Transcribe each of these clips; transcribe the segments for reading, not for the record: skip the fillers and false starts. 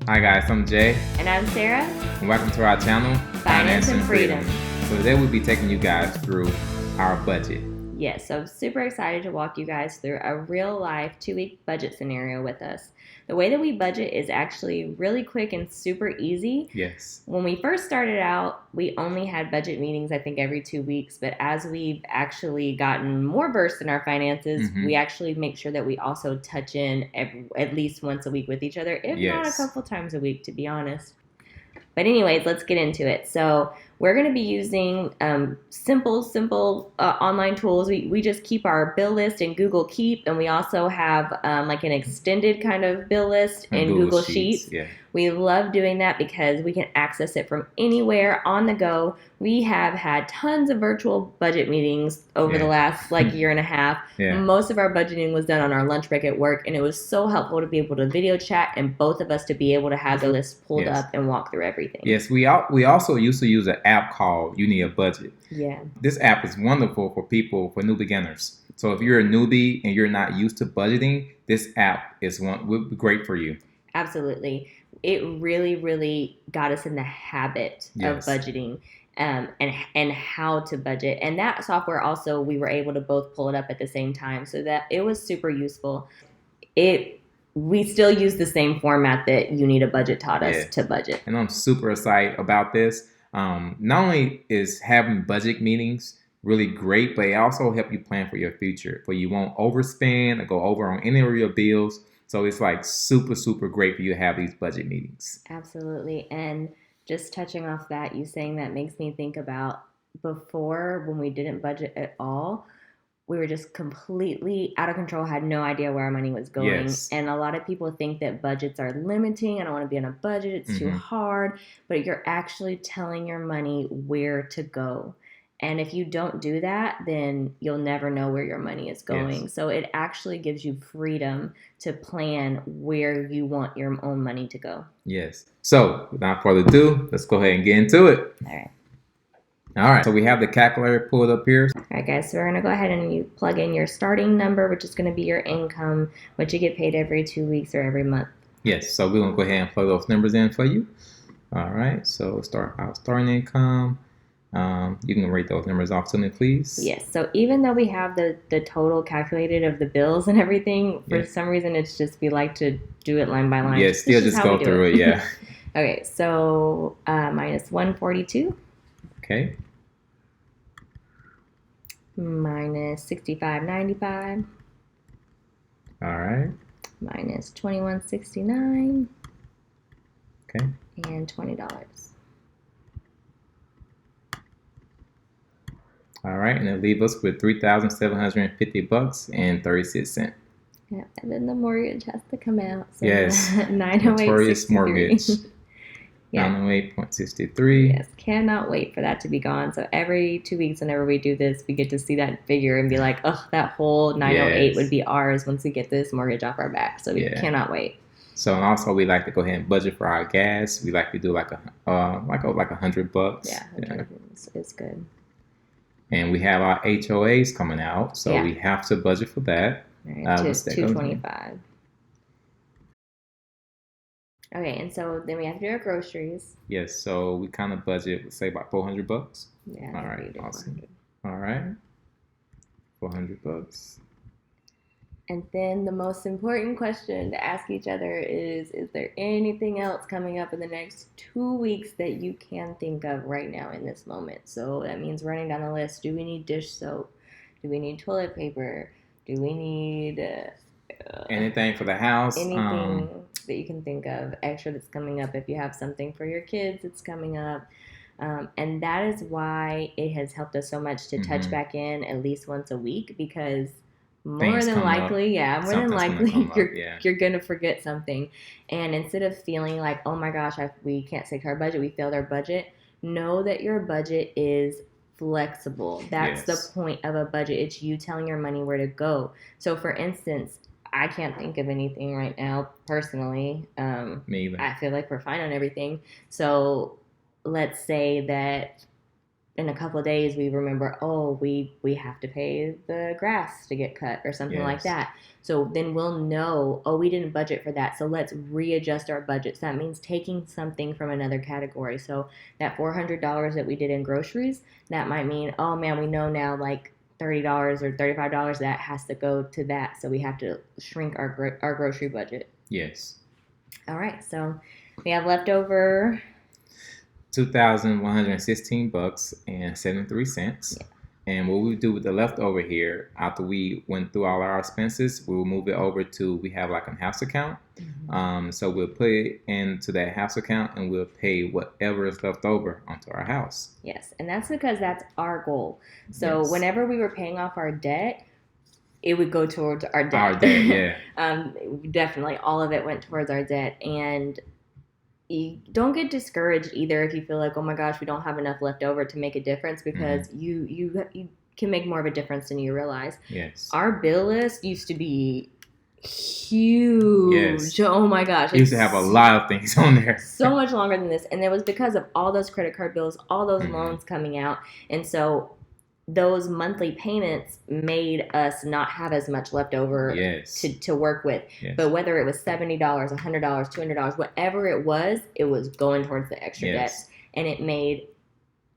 Hi guys, I'm Jay, And I'm Sarah. and welcome to our channel, Finance and Freedom. So today we'll be taking you guys through our budget. Yes, so I'm super excited to walk you guys through a real life 2-week budget scenario with us. The way that we budget is actually really quick and super easy. Yes. When we first started out, we only had budget meetings, I think, every 2 weeks. But as we've actually gotten more versed in our finances, we actually make sure that we also touch in at least once a week with each other, if not a couple times a week, to be honest. But anyways, let's get into it. So we're going to be using simple online tools. We just keep our bill list in Google Keep, and we also have like an extended kind of bill list in Google Sheets. Yeah. We love doing that because we can access it from anywhere on the go. We have had tons of virtual budget meetings over the last year and a half. Most of our budgeting was done on our lunch break at work, and it was so helpful to be able to video chat and both of us to be able to have the list pulled up and walk through everything. Yes, we also used to use an app called YouNeedABudget. Yeah. This app is wonderful for new beginners. So if you're a newbie and you're not used to budgeting, this app would be great for you. Absolutely. It really, really got us in the habit of budgeting and how to budget. And that software also, we were able to both pull it up at the same time, so that it was super useful. We still use the same format that YouNeedABudget taught us to budget. And I'm super excited about this. Not only is having budget meetings really great, but it also help you plan for your future, where you won't overspend or go over on any of your bills. So it's like super, super great for you to have these budget meetings. Absolutely. And just touching off that, you saying that makes me think about before, when we didn't budget at all, we were just completely out of control, had no idea where our money was going. Yes. And a lot of people think that budgets are limiting. I don't want to be on a budget. It's too hard. But you're actually telling your money where to go. And if you don't do that, then you'll never know where your money is going. Yes. So it actually gives you freedom to plan where you want your own money to go. Yes. So without further ado, let's go ahead and get into it. All right. So we have the calculator pulled up here. All right, guys. So we're going to go ahead and you plug in your starting number, which is going to be your income, which you get paid every 2 weeks or every month. Yes. So we're going to go ahead and plug those numbers in for you. All right. So start our starting income. You can rate those numbers off to me, please. Yes. So even though we have the total calculated of the bills and everything, for some reason it's just we like to do it line by line. Yes, still just go through it. Yeah. Okay. So minus 142. Okay. Minus 65.95. All right. Minus 21.69. Okay. And $20. All right, and it'll leave us with $3,750.36. Yeah, and then the mortgage has to come out. So yes, 908.63. Notorious mortgage. 908.63. Yes, cannot wait for that to be gone. So every 2 weeks, whenever we do this, we get to see that figure and be like, oh, that whole 908 would be ours once we get this mortgage off our back. So we cannot wait. So and also we like to go ahead and budget for our gas. We like to do like $100. Yeah, it's good. And we have our HOAs coming out, so we have to budget for that. All right, $225. Okay, and so then we have to do our groceries. Yes, so we kind of budget, say about $400. Yeah. All right, awesome. All right, $400. And then the most important question to ask each other is there anything else coming up in the next 2 weeks that you can think of right now in this moment? So that means running down the list. Do we need dish soap? Do we need toilet paper? Do we need anything for the house? Anything that you can think of extra that's coming up. If you have something for your kids, it's coming up. And that is why it has helped us so much to touch back in at least once a week, because more than likely you're gonna forget something. And instead of feeling like, oh my gosh, we can't stick to our budget, we failed our budget, know that your budget is flexible. That's the point of a budget. It's you telling your money where to go. So for instance, I can't think of anything right now personally. Me either. I feel like we're fine on everything. So let's say that in a couple of days we remember, oh, we have to pay the grass to get cut or something like Yes. that. So then we'll know, oh, we didn't budget for that, so let's readjust our budgets. That means taking something from another category. So that $400 that we did in groceries, that might mean, oh man, we know now like $30 or $35 that has to go to that, so we have to shrink our grocery budget. Yes. All right, so we have leftover $2,116.73. yeah. And what we do with the leftover here, after we went through all our expenses, we will move it over to, we have like a house account. So we'll put it into that house account and we'll pay whatever is left over onto our house. Yes, and that's because that's our goal. So Yes. whenever we were paying off our debt, it would go towards our debt. Our debt, yeah. Definitely, all of it went towards our debt. And you don't get discouraged either if you feel like, oh my gosh, we don't have enough left over to make a difference, because you can make more of a difference than you realize. Yes. Our bill list used to be huge. Yes. Oh my gosh. We used to have a lot of things on there. So much longer than this. And it was because of all those credit card bills, all those loans coming out. And so those monthly payments made us not have as much left over Yes. to work with. Yes. But whether it was $70, $100, $200, whatever it was going towards the extra Yes. debts. And it made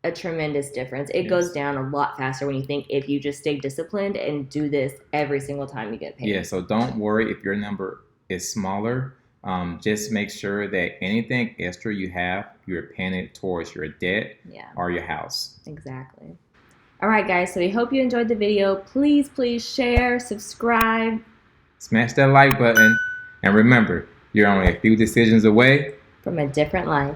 a tremendous difference. It Yes. goes down a lot faster when you think, if you just stay disciplined and do this every single time you get paid. Yeah, so don't worry if your number is smaller. Just make sure that anything extra you have, you're paying it towards your debt Yeah. or your house. Exactly. All right, guys, so we hope you enjoyed the video. Please share, subscribe. Smash that like button. And remember, you're only a few decisions away From a different life.